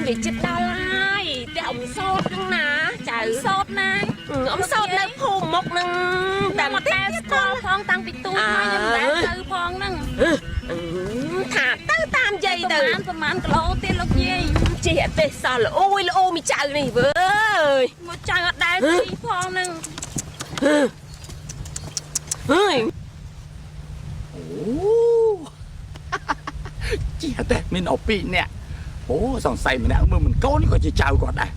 bị chết đau lạiแต่ông sốtนึงนะใจสดนะôngสดเลยผมมกนึงแต่มาแต่พองตังปิดตู้มายังแต่ซื้อพองนึงถาตั้งตามใจตื่นประมาณกิโลเตี้ยลูกยี่เจี๊ยบเตะสอนโอ้ยโอ้มีใจนี่เว้ยมาใจก็ได้ที่พองนึงเฮ้ยโอ้เจี๊ยบเตะมินเอาปีเนี่ยโอ้สงสัยมันเนี่ยมันก้อนนี่ก็จะเจ้าก่อนได้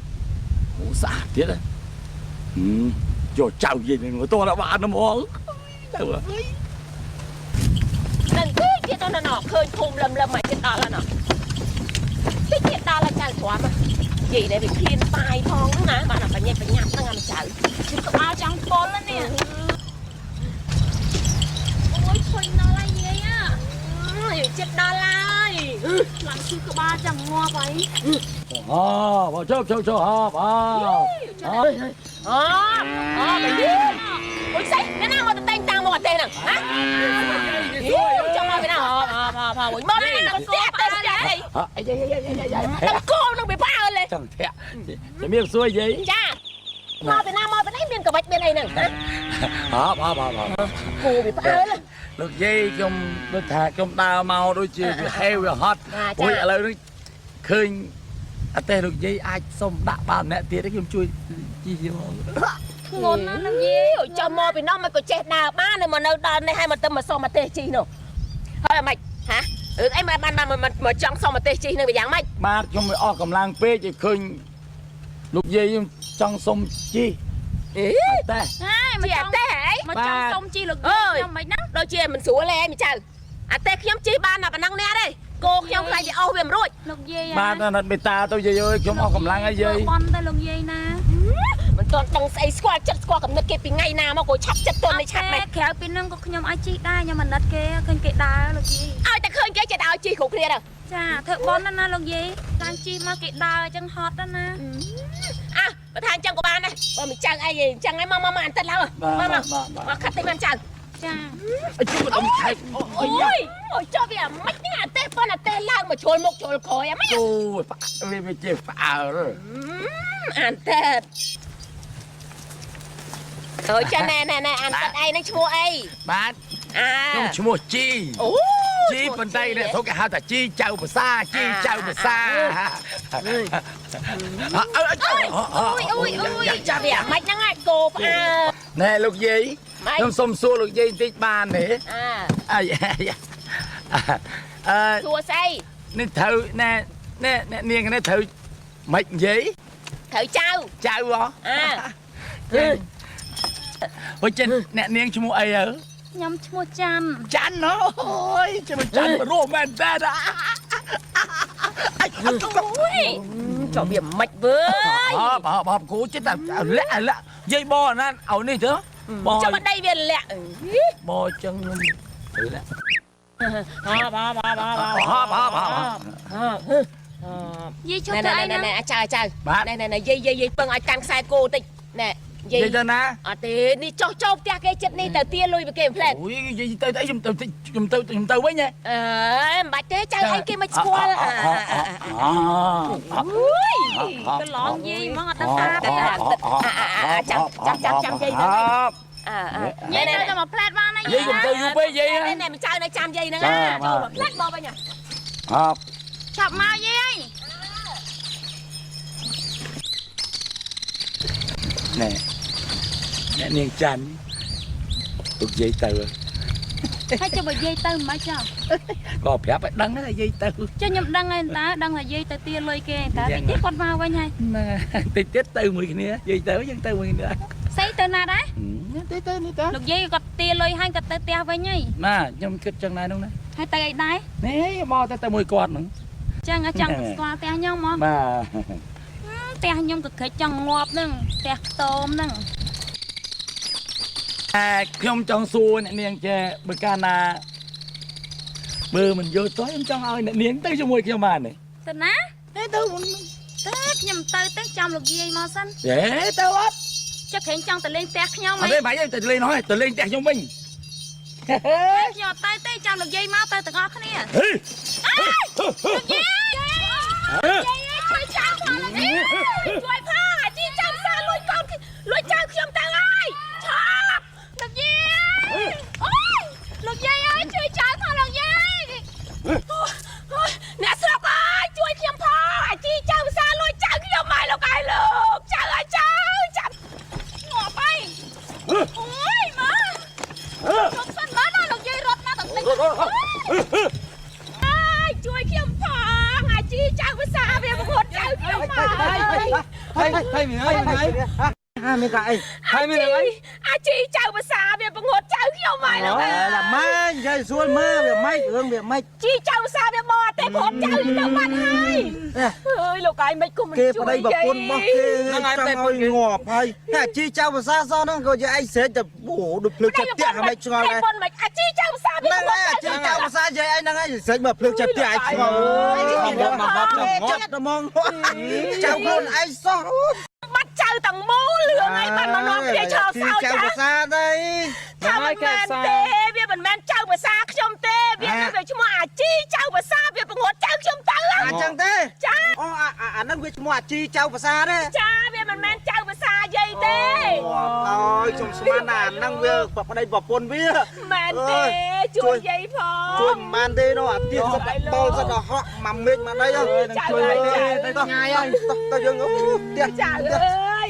โอ้สะอาดเยอะเลยโยเจ้าเย็นเลยตัวละบาทนะหมอเดี๋ยวนั่นที่ตอนนั้นเคยคุมลำใหม่เจ็ดดอลแล้วเนาะที่เจ็ดดอลแล้วใจขวามาใหญ่เลยเป็นเพียนตายทองนะบ้านเราไปเงียบไปงับตั้งงานเฉยชุดกระเป๋าจังปนแล้วเนี่ยโอ้ยคนอะไรเงี้ยเจ็ดดอลเลยหลังชุดกระเป๋าจังงัวไปพอชอบไปดิโอ้ยใส่แม่นางมาแต่งตังมาเต้นน่ะฮะจังมาไปนะพอโอ้ยมาไปนะเสียเต้นใหญ่ตั้งโก้ตั้งไปบ้าเลยจังแท้จะมีสวยยี่จ้ามาไปนะเมียนกับบัดเมียนไอ้นั่นพอกูไปบ้าเลยลูกยี่จมลูกแทกจมตาเมาด้วยจีเฮลฮอตโอ้ยอะไรนี่เคยแต่ลูกยี่ไอ้ส้มด่าบ้านเนี่ยตีได้จมช่วยจีจีมงอนนั่นนั่นยี่จะมอไปน้องมันก็เจ็ดดาบ้านเลยมันเอาดานในให้มันเติมมาซ้อมมาเตะจีเนาะเฮ้ยไม่ฮะไอ้มันจังซ้อมมาเตะจีนึงไปยังไม่มาจมไปออกกำลังเป๊ะจะเคยลูกยี่จังส้มจีแต่มันจังแต่มันจังส้มจีลูกยังไม่นั่งโดยเจี๊ยมันสวยเลยมิจังแต่ขยำจีบ้านน่ะมันนั่งแน่เลยโกขยำใครจะเอาเวียมรุ่ยลูกยี่บ้านนั้นไปตาตัวเยอะๆจมออกกำลังไอ้ยี่บอลแต่ลูกยี่นะมันตอนตั้งไอ้สควอตจัดสควอตกับนักเก็บปีไงนามาโกชับจัดตัวในชัดไหมแขวปีนึงก็ขยำไอจีได้ยังมันนัดเกะเคยเกะได้ลูกยี่เอาแต่เคยเกะจะเอาจีของเคลียร์เลยจ้าเธอบอลนั่นนะลูกยี่การจีมาเกะได้จังฮอตนั่นนะประธานจังกบ้านนะว่ามีจังไอ้จังไอ้มาอันตัดแล้วมาขัดตีมันจังจ้าไอ้ชื่อมันต้องใช้โอ้ยเจ้าเบี้ยไม่เนี่ยเตะป้อนเตะล่างมาโชยมกโชยคอยไม่โอ้ยไม่เจ็บฝ่าเลยอันเตะจะแน่อันตัดไอ้นั่นชั่วไอ้บ้านต้องชั่วจีจีบนไดเนี่ยทุกอย่างแต่จีเจ้าภาษาจีเจ้าภาษาโอ้ยจะเบี้ยไม่นั่งไงโกบแน่ลูกยี่น้ำส้มซัวลูกยี่ติดบ้านเนี่ยซัวไส้นี่เธอแน่เนียงกันนี่เธอไม่ยี่เธอเจ้าเหรอโอ้ยเจนแน่เนียงชั่วโมงไอ้ยำชั่วจันเนาะโอ้ยจะมาจันมาโรแมนแท้อะcho biển mạch với bọp cú chết là lẹ dây bò nó ẩu này chứ bò cho bên đây biển lẹ bò chân lẹ dây cho này trời này dây bưng ai tăng sai cô tịch nè dây cho na thì đi cho tia cái chất này từ tia lui về kèm phèn ui dây tới đấy dùng từ với nha bà thế chơi anh kia mà qua ui cái lon gì mà người ta chăm dây nữa dây này cho mà flat van này dây dùng từ vô bê dây này mình chơi này chăm dây nữa nha cho mà flat bao bao nhỉ chọc mau dây nè niên chanh được dây từ hay cho bà dây từ mà cho có phép phải đăng là dây từ cho nhầm đăng người ta đăng là dây từ tia lôi kia ta thì tiết con vào với nhai thì tiết từ 10 nữa dây từ dân từ 10 nữa xây từ nào đấy từ được dây có tia lôi hai cái tia với nhai mà trong cái chân này đúng đấy hai tay đấy nè mò từ 10 con nữa Chẳng ở chẳng qua té nhau mà បាទ té nhung cực cái chẳng ngọt nưng té tôm nưng ខ្ញុំចង់សួរអ្នកនាងចេះបើកាលណាមើលមិនយល់ទៅខ្ញុំចង់ឲ្យអ្នកនាងទៅជាមួយខ្ញុំបានទេ Thật ná ទេទៅ Tết nhầm tới tết trong lục gì mà xanh ទេទៅអត់ Chắc hẹn trong tờ lên té nhau អត់ mày ទេបាយទៅលេងហើយទៅលេងផ្ទះខ្ញុំវិញ Giờ tay tay trong lục dây máu tay tờ ngọt nè ហេ Lục dây Chơi chào mà là nè Chơi pha chi trong xa lùi con lùi chào khi ông ta ơi Chọc Lục dây Ôi Lục dây ơi chơi chào mà lục dây Nè sọc ơi Chơi khi ông pha chi trong xa lùi chào khi ông mày lục ai lục Chào ơi chào Ngọt bay Ôi má Lục xanh má nó lục dây rốt má tận tinh Ai Chơi khi ông pha chi chào với xa về một hột chào khi ông mày Thay mình ơi hai mươi cái hai mươi cái chị chào bà xã về bằng hột chào khi ông mày là mai chơi xuân ma về mai hương về mai chị chào bà xã về bò tép hột chào khi ông mày hai ơi lục ai mấy cùng mình kê chui vào đây bọc quân bọc kê trong ngồi ngọp hay chi chào bà xã sao nó có gì anh sẽ tập bổ được lực chặt tiệt hay cho này chị chào bà xã về bằng hột chi chào bà xã vậy anh đang anh sẽ bập lực chặt tiệt cho chết nó mong chào con anh sao bắt chào tầng mố lường ấy bạn mà nói về chờ sao chào bà xã đây chào bạn men tê về bạn men chào bà xã trong tê về nó về chúng mà chi chào bà xã về bằng hột chào trong tầng chẳng thế nó về chúng mà chi chào bà xã đấy cha về bạn men chào bà xã dây tê ôi chúng mà nà năng về bọc ở đây bọc quân bia men tê chui dây phò chuồn man tê nó tiền rất là to rất là họ mầm mình mà đây ơi chuồn đây to ngay ơi to dương tiền trời ơi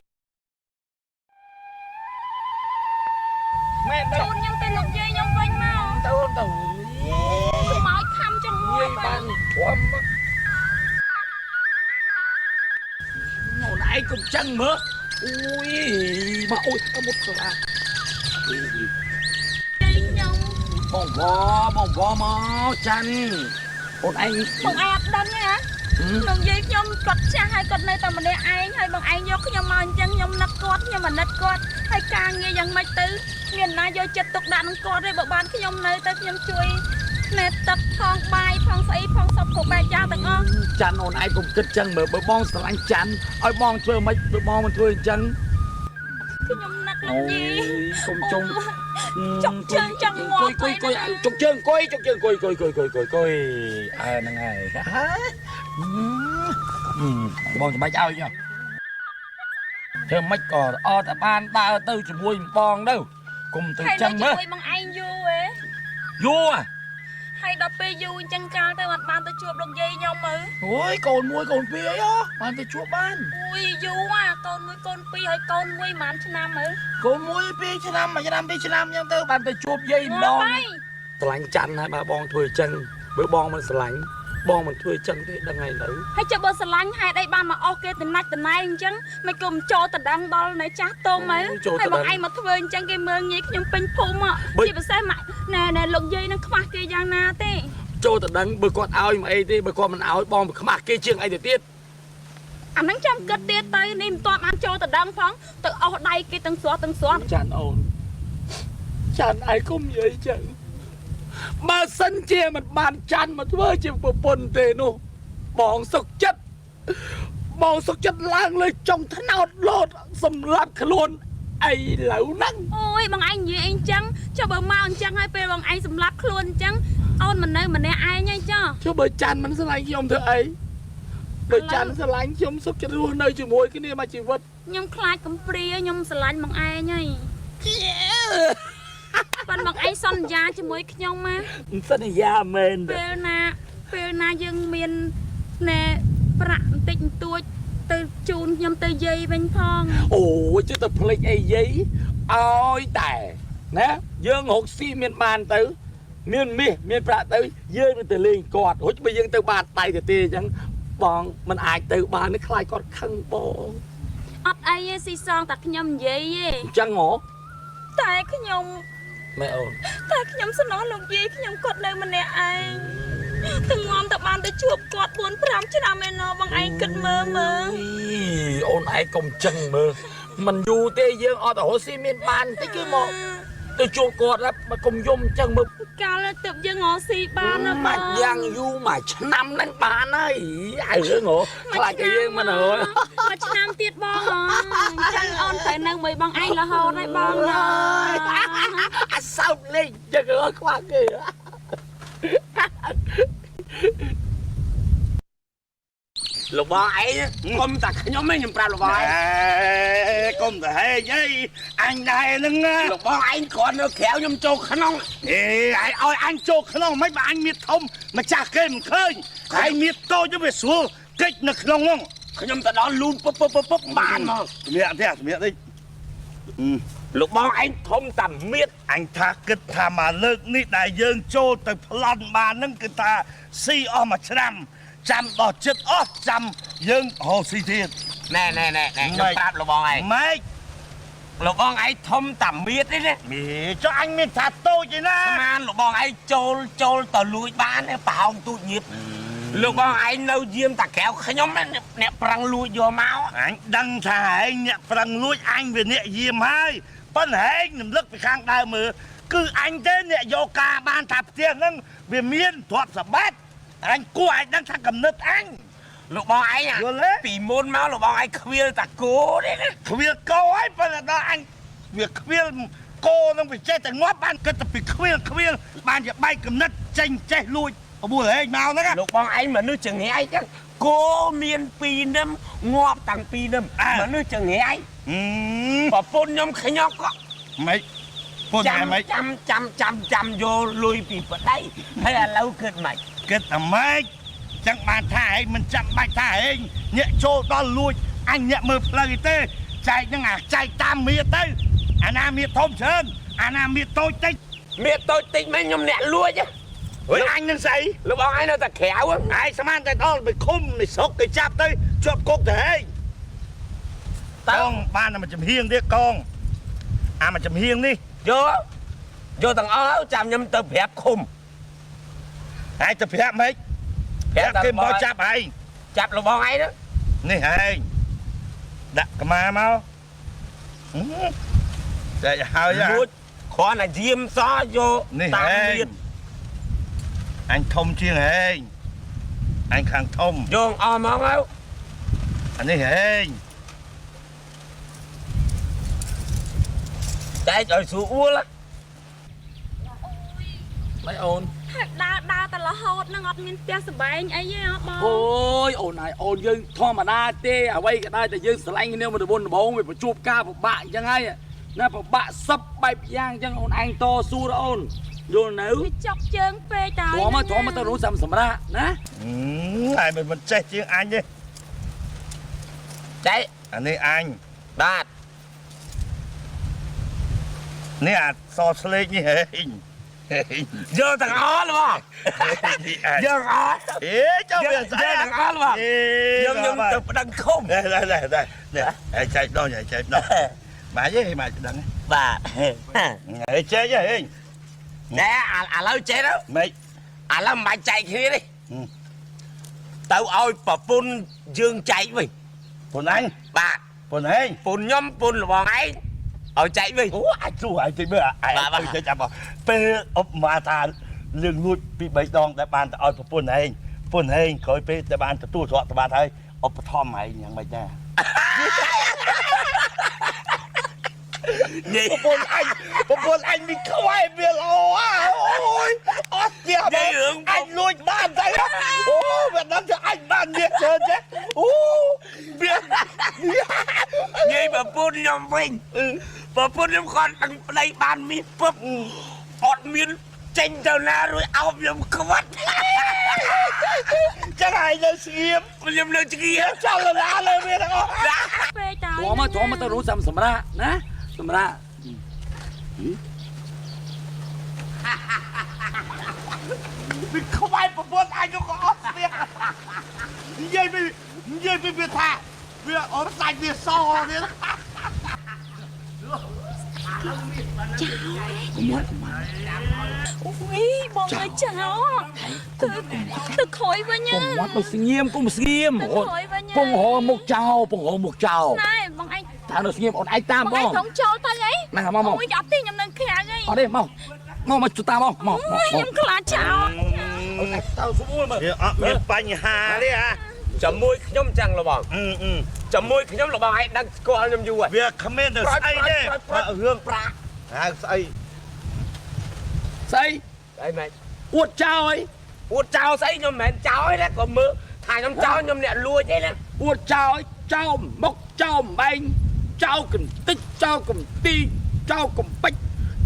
mẹ chuồn nhưng tên lục dây nhưng vinh mauទៅទៅ nói khăm cho ngồi bạn ខ្ញុំណៃកុំចឹងមើលអូយមកអូយមុតស្លា dây nhông បងវមកចាន់អូនឯង បងឯងអត់ដឹងទេហ៎ក្នុងយាយខ្ញុំគាត់ចាស់ហើយគាត់នៅតែម្នាក់ឯងហើយបងឯងយកខ្ញុំមកអញ្ចឹងខ្ញុំនឹកគាត់ខ្ញុំអាណិតគាត់ហើយការងារយ៉ាងម៉េចទៅមានណាយកចិត្តទុកដាក់នឹងគាត់ទេបើបានខ្ញុំនៅទៅខ្ញុំជួយណែទឹកផងបាយផងស្អីផងសពគ្រប់បែបយ៉ាងទាំងអស់ ចាន់អូនឯងកុំគិតចឹងមើលបើបងស្រឡាញ់ចាន់ឲ្យបងធ្វើមិនបើបងមិនធ្វើអញ្ចឹង ខ្ញុំនឹកលោកយាយក ុំចុង ចុកជើងចង់ងាប់ គួយចុកជើងគួយអើហ្នឹងហើយបងចាំបាច់ឲ្យចុះធ្វើមិនក៏អត់តែបានដើរទៅជាមួយបងទៅកុំទៅចឹងមើល ជួយបងឯងយូរហ៎ យូរ ហើយដល់ពេលយូរអញ្ចឹងកាលទៅអត់បានទៅជួបលោកយាយខ្ញុំមើល អូយកូនមួយកូនពីរអីបានទៅជួបបាន អូយយូរអាកូនមួយកូនពីរហើយកូនមួយប្រហែលឆ្នាំមើល កូនមួយ2ឆ្នាំ1ឆ្នាំ2ឆ្នាំអញ្ចឹងទៅបានទៅជួបយាយម្ដងស្រឡាញ់ចាន់ហើយបើបងធ្វើអញ្ចឹងបើបងមិនស្រឡាញ់បងមិនធ្វើអញ្ចឹងទេដឹងហើយទៅ ហើយចុះបើស្រឡាញ់ហេតុអីបានមកអស់គេតំណាច់តំណែងអញ្ចឹងមិនគុំចូលតដឹងដល់នៅចាស់តោមើលហើយបងឯងមកធ្វើអញ្ចឹងគេមើលងាយខ្ញុំពេញភូមិជាពិសេសណែលោកយាយនឹងខ្វះគេយ៉ាងណាទេ ចូលតដឹងបើគាត់ឲ្យមកអីទេបើគាត់មិនឲ្យបងខ្មាស់គេជាងអីទៅទៀត អាហ្នឹងចាំគិតទៀតទៅនេះមិនទាន់បានចូលតដឹងផងទៅអស់ដៃគេទាំងស្រាត់ ចាន់អូនចាន់ឯងគុំនិយាយចឹងបើសិនជាមិនបានចាន់មកធ្វើជាប្រពន្ធទេនោះបងសុខចិត្តឡើងលើចុងថ្នោតលោតសម្រាប់ខ្លួនអីឡូវហ្នឹង អូយបងឯងនិយាយអីអញ្ចឹងចុះបើមកអញ្ចឹងហើយពេលបងឯងសម្លាប់ខ្លួនអញ្ចឹងអូនមិននៅម្នាក់ឯងទេចុះ ចុះបើចាន់មិនស្រឡាញ់ខ្ញុំធ្វើអីបើចាន់ស្រឡាញ់ខ្ញុំសុខចិត្តរស់នៅជាមួយគ្នាមួយជីវិត ខ្ញុំខ្លាចកំព្រាខ្ញុំស្រឡាញ់បងឯងហើយប៉ុន្តែបងឯងសន្យាជាមួយខ្ញុំមក សន្យាមែន ពេលណាយើងមានណែប្រាក់បន្តិចបន្តួចទៅជូនខ្ញុំទៅយាយវិញផង អូយជិះទៅភ្លេចអីយាយឲ្យតែណាយើងរកស៊ីមានបានទៅមានមាសមានប្រាក់ទៅយើងទៅលេងគាត់រួចបើយើងទៅបានដៃទៅទេអញ្ចឹងបងមិនអាចទៅបានទេខ្លាចគាត់ខឹងបង អត់អីទេស៊ីសងតែខ្ញុំនិយាយទេ អញ្ចឹងហ៎ តែខ្ញុំ ម៉ែអូន តែខ្ញុំសំណោះលោកយាយខ្ញុំគាត់នៅម្នាក់ឯង Từng ngon tập ban tới chuộc quạt 4-5 ឆ្នាំឯណោះបងឯងគិតមើលមើល អូនឯងកុំចឹងមើលមិនយូរទេយើងអត់ទៅរស់ស៊ីមានបានតិចគឺមកទៅជួបគាត់ហើយកុំយំចឹងមើល កាលទៅយើងងស៊ីបានណាបង មកយ៉ាងយូរមួយឆ្នាំហ្នឹងបានហើយអើរឿងហ៎ខ្លាចតែយើងមិនហើយ មួយឆ្នាំទៀតបងចឹងអូនទៅនៅមួយបងឯងរហូតហើយបងណា អាសោតលេងចឹងអត់ខ្វះគេ លោកបងឯងកុំតែខ្ញុំឯងខ្ញុំប្រាប់លោកបងឯងកុំតែហេអីអញដែរហ្នឹងលោកបងឯងគ្រាន់នៅក្រៅខ្ញុំចូលក្នុងអេឯងឲ្យអញចូលក្នុងមិនបើអញមានធំម្ចាស់គេមិនឃើញឯងមានតូចទៅវាស្រួលកិច្ចនៅក្នុងហ្នឹងខ្ញុំទៅដល់លូនពុបបានមកសម្រាប់ទេសម្រាប់នេះលោកបងឯងធំតែមៀតអញថាគិតថាមកលើកនេះដែលយើងចូលទៅប្លន់បានហ្នឹងគឺថាស៊ីអស់មួយឆ្នាំ ចាំដល់ចិត្តអស់ចាំយើងហៅស៊ីទៀតណែខ្ញុំប្រាប់លោកបងឯងម៉េចលោកបងឯងធំតាមៀតទេណាមីចុះអញមានថាតូចទេណាស្មានលោកបងឯងចូលទៅលួចបានប្រហោងទូចញៀបលោកបងឯងនៅយាមតាក្រៅខ្ញុំអ្នកប្រឹងលួចយកមកអញដឹងថាឯងអ្នកប្រឹងលួចអញវាអ្នកយាមហើយប៉ុន្តែឯងរំលឹកពីខាងដើមមើលគឺអញទេអ្នកយកការបានថាផ្ទះហ្នឹងវាមានទ្រព្យសម្បត្តិ អញគួរឲ្យដឹងថាកំណត់អញលោកបងឯងពីមុនមកលោកបងឯងខ្វៀលតាគោទេណាខ្វៀលគោហើយប៉ុន្តែដល់អញវាខ្វៀលគោនឹងវាចេះតែងាប់បានគិតតែពីខ្វៀលបានជាបែកកំណត់ចេញចេះលួចប្រួលហេងមកហ្នឹងលោកបងឯងមនុស្សចង្រៃចឹងគោមាន2នឹមងាប់តាំង2នឹមមនុស្សចង្រៃប្រពន្ធខ្ញុំក៏ម៉េចពុនឯងម៉េចចាំយកលុយពីប្តីហើយឥឡូវគិតម៉េច គិតតែម៉េចចឹងបានថាឯងមិនចាំបាច់ថាឯងញាក់ចូលដល់លួចអញញាក់មើលផ្លូវទេចែកហ្នឹងអាចែកតាមមៀតទៅអាណាមៀតធំច្រើនអាណាមៀតតូចតិចមៀតតូចតិចមិនខ្ញុំអ្នកលួចហើយអញនឹងស្អីលោកបងឯងនៅតែក្រៅឯងស្មានតែដល់ទៅឃុំទៅស្រុកទៅចាប់ទៅជាប់គុកទៅហេតើបានតែមួយចំហៀងទៀតកងអាមួយចំហៀងនេះយកទាំងអស់ចាំខ្ញុំទៅប្រាប់ឃុំ ហើយទៅប្រាប់ម៉េចប្រាប់គេមកចាប់ឯងចាប់លោកបងឯងនេះឯងដាក់កម្មាមកតែហើយរួចគ្រាន់តែយាមសយកតាមទៀតអញធំជាងឯងអញខាងធំយកអស់មកហើយអានេះឯងតែឲ្យស្រួលអួលមិនអូន ដើរតែរហូតនឹងអត់មានផ្ទះសម្បែងអីទេអត់បង អូយអូនហើយអូនយើងធម្មតាទេអ្វីក៏ដោយតែយើងស្រឡាញ់គ្នាមកដំបូងវាប្រជួបការពិបាកអញ្ចឹងហើយណាពិបាកសឹបបែបយ៉ាងអញ្ចឹងអូនឯងតស៊ូដល់អូនយល់នៅ វាចប់ជើងពេកតើ ធំមកទៅនោះសម្រាប់ណាហើយមិនចេះជាងអញទេចៃអានេះអញបាទនេះអាសស្លេកនេះហេយកទាំងអស់លោកយកអស់អេចូលវាស្អីយកទាំងអស់លោកខ្ញុំទៅប្តឹងឃុំនេះហើយចែកដោះបាទយេមកប្តឹងបាទហើយចែកហេណែឥឡូវចេះទៅម៉េចឥឡូវមិនបាច់ចែកគ្នាទេទៅឲ្យប្រពន្ធយើងចែកវិញពុនអញបាទពុនឯងពុនខ្ញុំពុនរបស់ឯង ឲ្យចែកវិញអូអាចស្រួលឲ្យតិចមើលឲ្យទៅចាប់ពេលអបមកថាលឿងលួចពី3ដងដែលបានទៅឲ្យប្រពន្ធឯងប្រពន្ធឯងក្រោយពេលដែលបានទទួលទ្រព្យសម្បត្តិហើយឧបត្ថម្ភឯងយ៉ាងម៉េចដែរនិយាយប្រពន្ធអញមានខ្វាយវាល្អអូយអត់ទៀតរឿងអញលួចបានទៅអូវាដឹងថាអញបាននេះច្រើនទេអូវានិយាយប្រពន្ធខ្ញុំវិញប្រពន្ធខ្ញុំគាត់ដឹងប្តីបានមានពឹបអត់មានចេញទៅណារួចអោបខ្ញុំខ្វាត់ចឹងហើយនៅស្ងៀមខ្ញុំនៅស្ងៀមចង់ឡាលើវាទាំងអស់ពេកតើធំមកទៅនោះសម្រាប់ណាសម្រាប់វាខ្វាយប្រពន្ធអញក៏អត់ស្វានិយាយពីវាថាវាអត់សាច់វាសទៀត Ui, bọn người cháu. Tôi khỏi với nha. Cùng mắt nó nghiêm, cùng nghiêm. Tôi khỏi với nha. Cùng hồ một chào. Này, bọn anh. Thằng nó nghiêm, anh tam Bọn anh không? không cho tay ấy. Này, mau. Ôi, dọc tiên nhầm nâng khẽ gây. Ở đây, mau chúng ta mau. Nhầm khá cháu. Tao xuống mua mà. មានបញ្ហាទេអា ចាំមួយខ្ញុំចឹងលបងចាំមួយខ្ញុំលបងឯងដឹងស្គាល់ខ្ញុំយូរហើយ វាគ្មានទៅស្អីទេរឿងប្រាក់ហៅស្អី ស្អី អីម៉េច អួតចោលអី អួតចោលស្អីខ្ញុំមិនមែនចោលទេក៏មើលថាខ្ញុំចោលខ្ញុំអ្នកលួចអីណា អួតចោលចោលមុខចោលម្បែងចោលកន្តិចចោលកំទីចោលកំពេច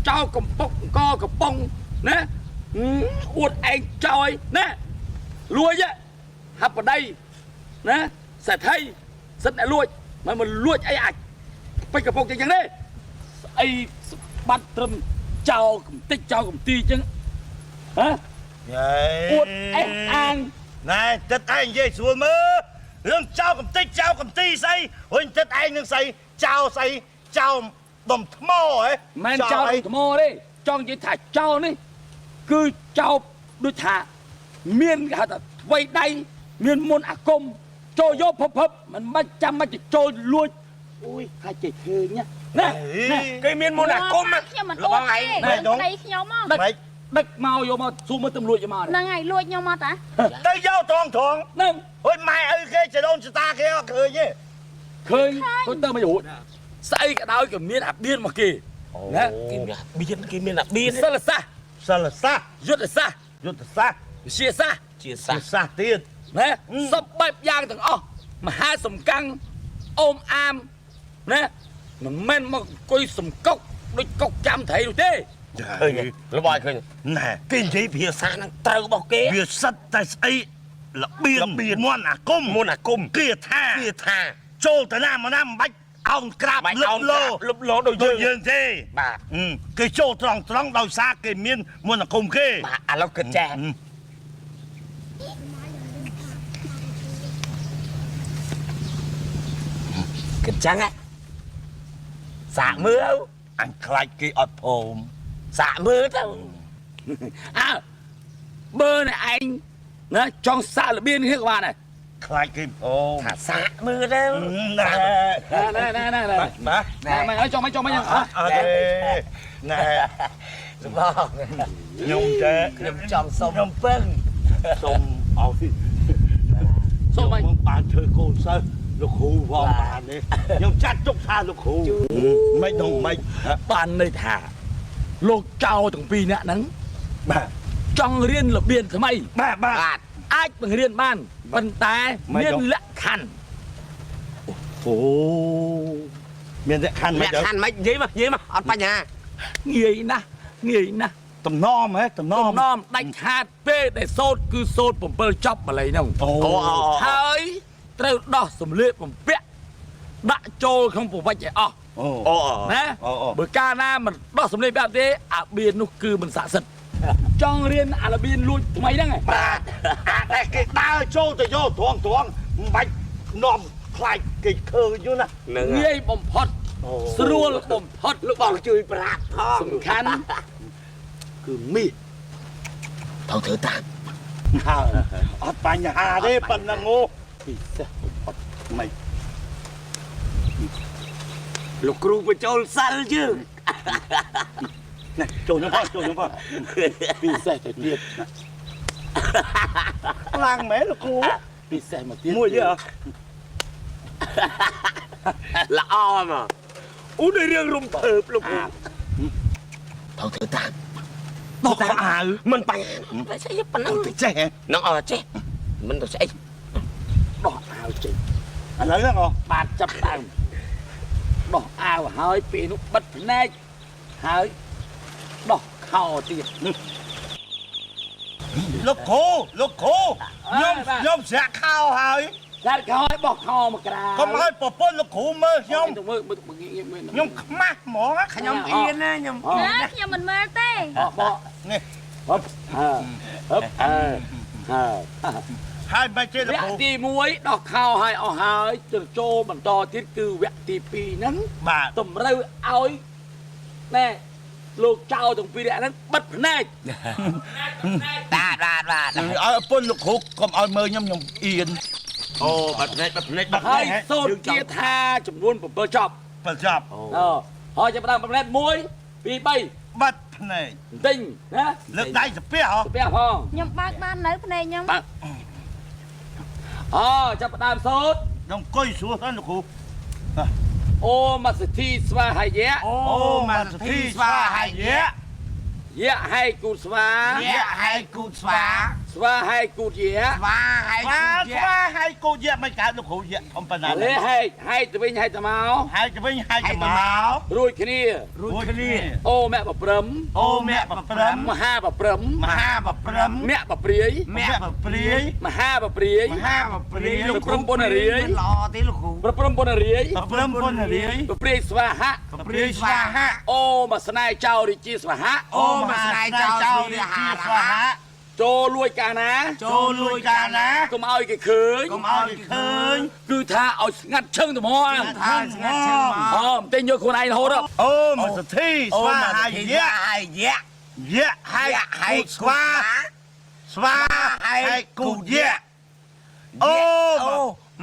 ចោលកំពុកអង្គកំប៉ុងណាអួតឯងចោលណាលួចហាប់បដីណាសេដ្ឋីសិតតែលួចមិនលួចអីអាចពេចកំពុកចឹងទេស្អីបាត់ត្រឹមចោលកំតិចចោលកំទីចឹងហ៎អួតអេះអាង ណែទឹកឯងនិយាយស្រួលមើលរឿងចៅកំតិចចៅកំទីស្អីហុញទឹកឯងនឹងស្អីចៅស្អីចៅដុំថ្មហ៎ មិនចោលថ្មទេចង់និយាយថាចោលនេះគឺចោលដូចថាមានគេហៅថាអ្វីដៃមានមុនអាគមចូលយកភពមិនបាច់ចាំបាច់ចូលលួចអូយខាច់ចេះឃើញណា គេមានមុនអាគម ខ្ញុំមិន ល អួ ប ត ង ទេ ឯង ដីខ្ញុំមក ដឹកមកយកមកស៊ូមើលទំលួចយកមក ហ្នឹងហើយលួចខ្ញុំមកតា ទៅយកត្រង់ ហ្នឹង ហុញម៉ែឪគេចដូនចតាគេអត់ឃើញទេ ឃើញទៅទៅមករួចស្អីក៏ដោយក៏មានអាបៀនមកគេណា គេមានអាបៀន សិលសាស្ត្រ សិលសាស្ត្រ យុទ្ធសាស្ត្រ យុទ្ធសាស្ត្រ វិទ្យាសាស្ត្រ ជា សា សា ស្ត្រទៀត ណាសពបែបយ៉ាងទាំងអស់មហាសំកាំងអូមអាមណាមិនមែនមកអង្គុយសំកុកដូចកុកចាំត្រីនោះទេ ឃើញលបឲ្យឃើញ ណែ គេនិយាយភាសាហ្នឹងត្រូវរបស់គេ វាសិតតែស្អីរបៀនមន់អាគម មុនអាគម គេថា ចូលទៅណាមកណាមិនបាច់អោនក្រាប បាច់ លឹ អោ ក ន លោ លុបលោដូច ដូចយើ យើង ងទេ បាទ គេចូលត្រង់ដោយសារគេមានមន្តអាគមគេ បាទឥឡូវគិតចាគិតចឹងហ៎សាកមើល អញខ្លាចគេអត់ព្រម សាកមើលទៅ អើបើនេះឯងណាចង់សាករបៀននេះក៏បានដែរ ខ្លាចគេព្រម ថាសាកមើលទៅ ណែ ណែ បាទ ណែមិនឲ្យចង់មិនយ៉ាង អត់ទេណែ លោកបង ខ្ញុំចេះ ខ្ញុំចង់សុំ ខ្ញុំពឹងសុំឲ្យ សូមឲ្យ ខ្ញុំបានធ្វើកូនសិស្សលោកគ្រូផងបានទេខ្ញុំចាត់ទុកថាលោកគ្រូមិនដឹងមិន បានន័យថាលោកចៅទាំងពីរនាក់ហ្នឹង បាទ ចង់រៀនរបៀនថ្មី បាទ បាទ អាចបង្រៀនបានប៉ុន្តែមានលក្ខខណ្ឌ អូមានលក្ខខណ្ឌ ល មិន ក្ខខណ្ឌមិននិយាយមកអត់បញ្ហា ងាយណាស់ តំណមហ៎តំណម នាំដាច់ខាតពេលដែលសូត្រគឺសូត្រ7ចប់ម្លេះហ្នឹង អូ ហើយត្រូវដោះសម្លៀកបំពាក់ដាក់ចូលក្នុងប្រវត្តិឲ្យអស់ អូ ណា អូ បើកាលណាមិនដោះសម្លៀកបែបទេអាបៀននោះគឺមិនស័ក្តិសិទ្ធិចង់រៀនអារបៀនលួចថ្មីហ្នឹង បាទតែគេដើរចូលទៅយកត្រង់មិនបាច់នាំខ្លាចគេឃើញយូរណា នឹង ងាយបំផុតស្រួលបំផុត លោកបងជួយប្រាក់ផង សំខាន់គឺមាស ត្រូវធ្វើតាម អត់បញ្ហាទេប៉ុណ្ណឹងអូ ពិសេសបំផុត មិន លោកគ្រូបញ្ចូលសិលយើង ណែចូលខ្ញុំផង ពិសេសទៅទៀត ខ្លាំងមែនលោកគ្រូ ពិសេសមកទៀត មួយទេអ ល្អមកអូនេះរឿងរំភើបលោកគ្រូត្រូវធ្វើតាម ដោះខោអាវ មិនបញ្ហាតែស្អីប៉ុណ្ណឹង ទៅចេះហ៎ នឹងអត់ចេះមិនទៅស្អី ដោះអាវចេញ ឥឡូវហ្នឹងអូ បានចាប់ដើមដោះអាវហើយពេលនោះបិទភ្នែកហើយដោះខោទៀត លោកគ្រូខ្ញុំស្រាក់ខោហើយ កាត់ខោឲ្យបោះខោមកក្រៅ កុំឲ្យប្រពន្ធលោកគ្រូមើលខ្ញុំ ទៅមើលខ្ញុំខ្មាស់ហ្មង ខ្ញុំអៀនណាខ្ញុំ ណាខ្ញុំមិនមើលទេ បោះ នេះ ហឹបហើយមិនចេះលោក វគ្គ គ្រូ ទី1ដោះខោឲ្យអស់ហើយទៅចូលបន្តទៀតគឺវគ្គទី2ហ្នឹង បាទ តម្រូវឲ្យ แน่ลูกเจ้าตรงปีเดียนั้นบัดแน่ ตาดา เอาปุ่นลูกคุกก็เอามือยำเอียนโอ้บัดเน็ต ให้โซดเกียร์ทาจำนวนผมเบอร์ชอบ ประจับ พอจะประดับประเด็นมวยปีใบ บัดเน็ต ติงนะ เลิกได้จะเปี้ยเหรอ เปียพอง ខ្ញុំបើកបាននៅភ្នែកខ្ញុំ จะประดับโซด น้องก้อยสัวท่านลูกคุก โอมาสถีสวาหายเยะ โอ้มาที่สวาให้เยอะ เยะให้กูสวา เยะให้กูสวา สวาให้กูเยะ สวาให้ มา กู ส เยะ วาให้กูเยอะไม่การลูกคุกเยอะทำปนัน เลยให้ตะวินให้ตะเมา ให้จะไม่ให้จะมา รุ่ยขี้นี่ รู้แค่นี้ โอแม่ปะเปรม โอ้แม่ปะเปรม มหาปะเปรม มหาปะเปรม แม่ปะเปรีย แม่ปะเปรีย มหาปะเปรีย มหาปะเปรีย ปะเปรมปนเรีย รอตีลูกคู ปะเปรมปนเรีย ปะเปรมปนเรีย ปะเปรียสวาหะ ปะเปรียสวาหะ โอมาสนายเจ้าดิจีสวาหะ โอ้มาสายเจ้าที่หาสวาหะ โจรวยกานะ โจลุยกันนะ ก็มาเอาอีกคืน ก็เอาอีกคืน คือถ้าเอางัดเชิงตัวมอ ทางงอ เต้นเยอะคนไอ้โหด โอ้มาสที่สวาให้เยอะ ให้เยะ เยอะให้สวาสวาให้กูเยอะโอ้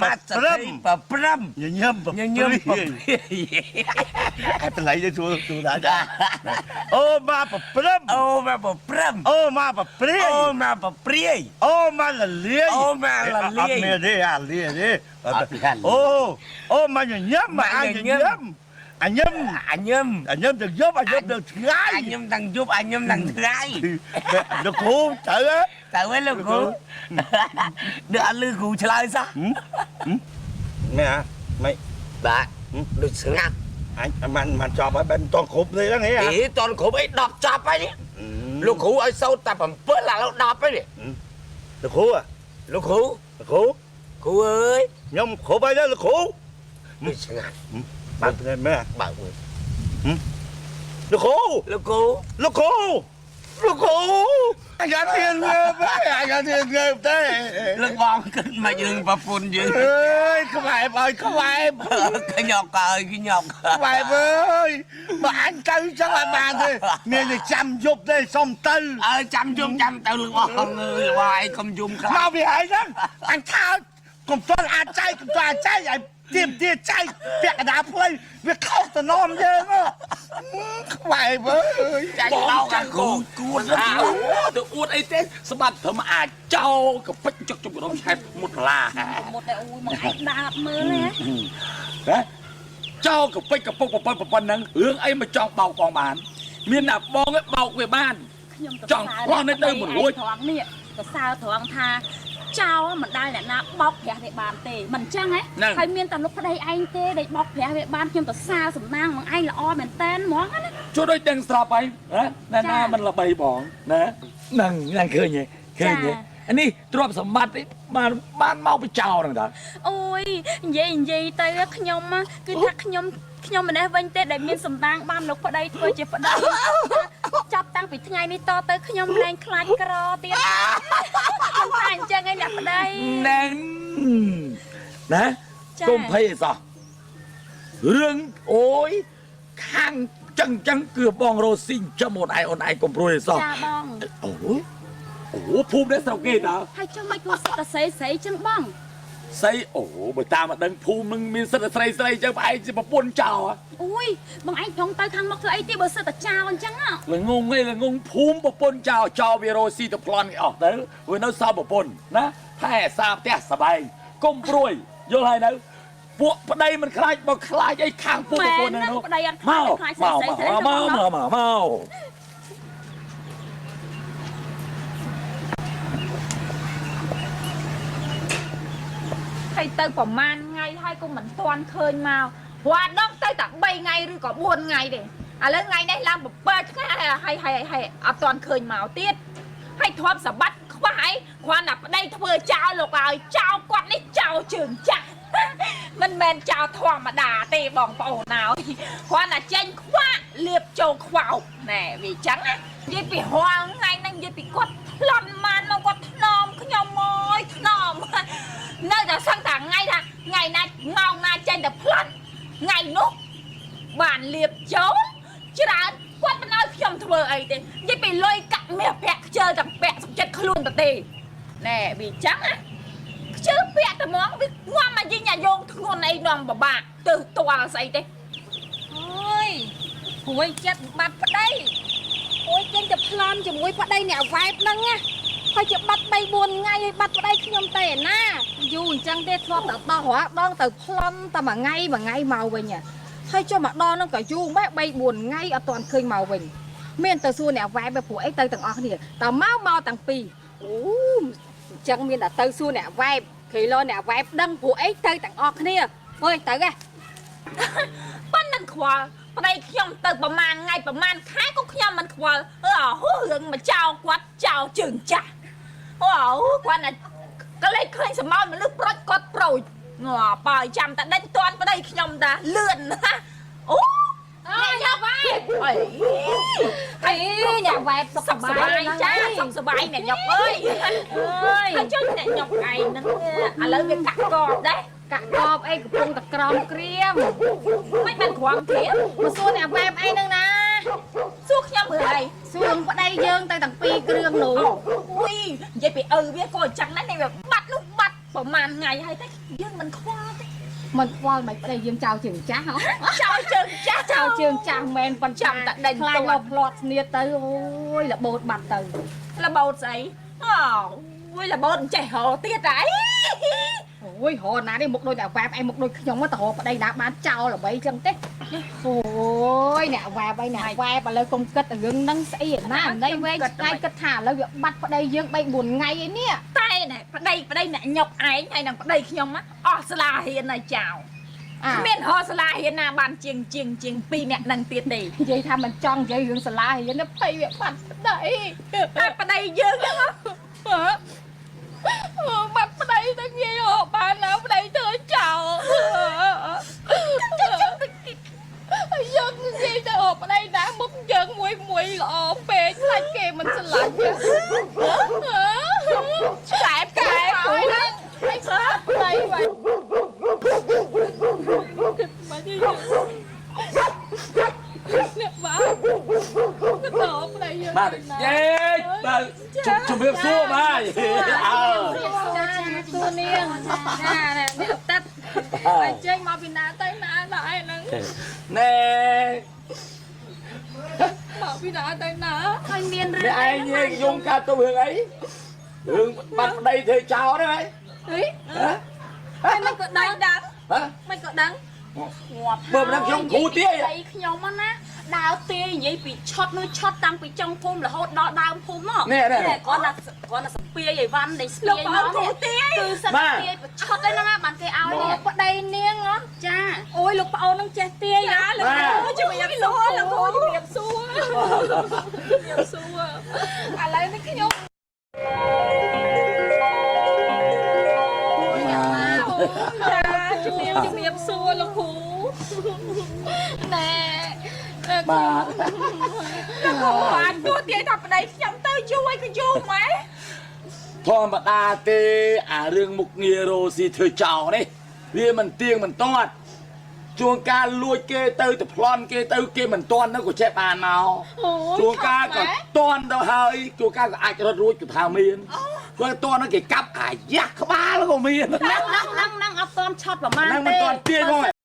มาสติปะปรม เยี่ยมแบบ ยังปะ ให้เป็นไรจะชูได้จ้ะโอ้มาแบบเปรี้ย โอ้มาปะปรม โอ้มาแบบเปรี้ย โอ้มาปะเปรี้ย โอ้มาละเลี้ย โอ้มาละเลี้ย เมียดิอ่ะเลี้ยดิโอ้มาอย่างเงี้ยมาอันอย่างเงี้ยอันเงี้ย อันยม อันเงี้ยจะยบอันเงี้ยจะง่าย อันยมดังยุบอันยมดังไง เดี๋ยวครูเจอ แต่ว่าลูกคูเดี๋ยวลือคูเฉลยซะ ไม่ฮะไม่ บ้าดูสงัด มันจอบไปเป็นตอนขบเลยแล้วไงอ่ะ อีตอนขบไอ้ดอกจับไปนี่ลูกคูไอ้เศร้าแต่ผมเปิ้ลหลังเราดับไปนี่ เดี๋ยวครูอ่ะ ลูกคู ครู คูเอ้ย ยมขบไปแล้วครู ดูสงัด บ้านเป็นไงแม่ บ้ามือ เดี๋ยวครู ลูกคู ลูกครูลูกครูอย่าเทียนเงยไปอย่าเทียนเงยไป ลูกบอลขึ้นมายืนประฟุนยืน เอ้ยเข้าไปไปเข้าไป ขยอกเอ้ยขยอก เข้าไปเว้ยมาอันเจ้าจังหวัดมาเลยเมียจะจำยุบได้ส้มตื้อ จำยุ่มจำแต่ลูกบอลเงยว่าไอ้คำยุ่มครับ มาไปหายนั่นอันเท้ากลมต้นอาใจกลมต้นอาใจไอ้เตรียมเตี้ยใจเปียกกระดาษเพลยเวียเข้าตะนอมเยอะมากเข้าไปเว้ย ใจเรากันกูกู อ้าวเดี๋ยวอวดไอ้เต้สะบัดเธอมาอาจเจ้ากับพระจุกจุกน้องชายมุดลา một đại ui mà anh đạp mơ nè นะเจ้ากับไปกับพวกปนนั้นเรื่องไอ้มาจองเบากองบ้านมีหนับบองไอ้เบาไปบ้าน ខ្ញុំទៅ ចង់ខ្វល់នៅទៅមួយរួច ត្រង់នេះទៅសើត្រង់ថាចោលមិនដែលអ្នកណាបោកប្រាស់វាបានទេមិនអញ្ចឹងហ៎ហើយមានតែលោកប្តីឯងទេដែលបោកប្រាស់វាបានខ្ញុំទៅសារសំណាងមកឯងល្អមែនតែនហ្មងណា ជួយដូចទាំងស្រាប់ហើយណាណាมันល្បីបងណាហ្នឹងឃើញទេឃើញទេអានេះទ្រព្យសម្បត្តិបានមកពីចោលហ្នឹងតើ អូយនិយាយទៅខ្ញុំគឺថាខ្ញុំម្នេះវិញទេដែលមានសំដាងបានលោកប្តីធ្វើជាប្តីចាប់តាំងពីថ្ងៃនេះតទៅខ្ញុំលែងខ្លាចក្រទៀតខ្ញុំថាអញ្ចឹងឯងអ្នកប្តី ហ្នឹងណាកុំភ័យអីសោះរឿងអូយខាងចឹងគឺបងរស់ស៊ីចំអូនឯងកុំព្រួយអីសោះ ចាបង អូភូមិនេះស្រុកគេតើ ហើយចុះមិនគួរសិតតែស្រីចឹងបង ស្អីអូបើតាមមកដឹងភូមិនឹងមានសិទ្ធិស្រីចឹងប្រឯងជាប្រពន្ធចោល អូយបងឯងប្រងទៅខាងមកធ្វើអីទេបើសិតតែចោលអញ្ចឹង ល្ងងភូមិប្រពន្ធចោលវារស់ស៊ីទៅប្លន់គេអស់ទៅវានៅសល់ប្រពន្ធណាថែសាផ្ទះសបែងកុំព្រួយយល់ហើយនៅពួកប្តីមិនខ្លាចបើខ្លាចអីខាងពួកប្រពន្ធហ្នឹង ប្តីអត់ខ្លាចស្រីស្រីស្រី មក ហើយទៅប្រហែលថ្ងៃហើយក៏មិនទាន់ឃើញមកព្រោះអាដងទៅតែ3ថ្ងៃឬក៏4ថ្ងៃទេឥឡូវថ្ងៃនេះឡើង7ថ្ងៃហើយអត់ទាន់ឃើញមកទៀតហើយធ្លាប់សបាត់ខ្វះហើយគ្រាន់តែប្តីធ្វើចោលលោកហើយចោលគាត់នេះចោលជើងចាស់មិនមែនចោលធម្មតាទេបងប្អូនណៅគ្រាន់តែចេញខ្វាក់លៀបចូលខ្វោកណែវាចឹងណានិយាយពីរាល់ថ្ងៃហ្នឹងនិយាយពីគាត់ប្លន់ម៉ានមកគាត់ថ្នមខ្ញុំអើយថ្នមនៅតែសឹងតែថ្ងៃណាម៉ោងណាចេញតែប្លន់ថ្ងៃនោះបានលៀបចូល ច្រើនគាត់មិនឲ្យខ្ញុំធ្វើអីទេនិយាយពីលុយកាក់មាសពាក់ខ្ជិលទាំងពាក់សុខចិត្តខ្លួនទៅទេណែវាចឹងណាខ្ជិលពាក់តែហ្មងវាងំមកយីញ៉ាយងធ្ងន់អីនាំបបាក់ទៅតល់ស្អីទេអើយព្រួយចិត្តបាត់ប្តីអូយចេញទៅប្លន់ជាមួយប្តីអ្នកវ៉ែបហ្នឹងណាហើយជាបាត់3 4ថ្ងៃឲ្យបាត់ប្តីខ្ញុំទេណាយូរអញ្ចឹងទេធ្លាប់តែដោះរាល់ដងទៅប្លន់តែមួយថ្ងៃមកវិញហើយចុះមកដល់ហ្នឹងក៏យូរម៉េច3 4ថ្ងៃអត់ទាន់ឃើញមកវិញមានទៅសួរអ្នកវ៉ែបព្រោះអីទៅទាំងអស់គ្នាតើមកទាំងពីរអូអញ្ចឹងមានតែទៅសួរអ្នកវ៉ែបគេលោអ្នកវ៉ែបដឹងព្រោះអីទៅទាំងអស់គ្នាអើយទៅហ៎ប៉ុណ្ណឹងខ្វល់ប្តីខ្ញុំទៅប្រហែលថ្ងៃប្រហែលខែក៏ខ្ញុំមិនខ្វល់រឿងមកចោលគាត់ចោលជើងចាស់គាត់ណាក៏លេចឃើញសមោលមនុស្សប្រុចគាត់ប្រូចបើចាំតែដេញតាន់ប្តីខ្ញុំតាលឿនណាអូអ្នកវ៉ែបអីអ្នកវ៉ែបសុខសប្បាយចាសុខសប្បាយអ្នកញ៉ុកអើយហើយចុះអ្នកញ៉ុកឯងហ្នឹងឥឡូវវាកាក់កបដែរកាក់កបអីកំពុងតែក្រំក្រៀមមិនបានក្រំក្រៀមមកសួរអ្នកវ៉ែបអីហ្នឹងណាសួរខ្ញុំមើលអីសួរប្តីយើងទៅទាំងពីរគ្រឿងនោះអូយនិយាយពីវាក៏អញ្ចឹងដែរនេះវាបាត់នោះបាត់ប្រហែលថ្ងៃហើយតែយើងមិនខ្វល់ទេមិនខ្វល់មិនប្តីយើងចោលជើងចាស់ហ៎ចោលជើងចាស់មែនប៉ុន្តែចាំតែដេញខ្លាចលោផ្លាត់ស្នៀតទៅអូយរបូតបាត់ទៅរបូតស្អីអូយរបូតចេះហៅទៀតអីអូយរហណានេះមុខដូចតែវ៉ែបឯងមុខដូចខ្ញុំទៅរកប្តីណាបានចោលល្បីចឹងទេអូយអ្នកវ៉ែបឯងអ្នកវ៉ែបឥឡូវកុំគិតរឿងហ្នឹងស្អីណាណៃវែងឆ្ងាយគិតថាឥឡូវវាបាត់ប្តីយើង3 4ថ្ងៃឯនេះតែណែប្តីអ្នកញុកឯងហើយនឹងប្តីខ្ញុំអស់ស្លាហ៊ានហើយចោលមានហោស្លាហ៊ានណាបានជាង2អ្នកនឹងទៀតទេនិយាយថាមិនចង់និយាយរឿងស្លាហ៊ានភ័យវាបាត់ប្តីតែប្តីយើងហ្នឹងបាត់ប្តីទៅងាយអស់បានណាប្តីធ្វើចោលយើងនិយាយទៅអស់ប្តីណាមុខយើងមួយល្អពេកខ្លាចគេមិនស្រឡាញ់កែហើយណាឲ្យស្លាប់ប្តីវិញអ្នកបាទក៏តប្តីយើងបាទយេបាទជំរាបសួរបាទសួរនាងណាអ្នកតាត់ឲ្យចេញមកពីណាទៅណាដល់ឯហ្នឹងណែមកពីណាទៅណាឲ្យមានរឿងឯងយំកាត់ទៅរឿងអីរឿងបាត់ប្តីធ្វើចោលហ្នឹងហើយមិនក៏ដឹងមិនក៏ដឹងបើមិនដឹងខ្ញុំគ្រូទាយខ្ញុំណាដើរទាយនិយាយពីឆត់នោះឆត់តាំងពីចុងភូមិរហូតដល់ដើមភូមិមកនេះគាត់ណាសំពាយអីវ៉ាន់ដែលស្ពាយមកគ្រូទាយគឺសិនទាយឆត់ហ្នឹងណាបានគេឲ្យប្តីនាងចាអូយលោកប្អូននឹងចេះទាយណាលោកគ្រូជំរាបសួរលោកគ្រូជំរាបសួរឥឡូវនេះខ្ញុំជំរាបសួរលោកគ្រូណែបាទបានទួទាយថាប្តីខ្ញុំទៅយូរក៏យូរម៉ែធម្មតាទេអារឿងមុខងាររោស៊ីធ្វើចោលនេះវាមិនទៀងមិនទាត់ជួនកាលលួចគេទៅប្លន់គេទៅគេមិនទាន់នោះក៏ចេះបានមកជួនកាលក៏ទាន់ទៅហើយជួនកាលក៏អាចរត់រួចក៏ថាមានព្រោះទាន់នោះគេកាប់អាយ៉ាក់ក្បាលក៏មានហ្នឹងអត់ទាន់ឆត់ប្រហែលទេហ្នឹងមិនទាន់ទាយផង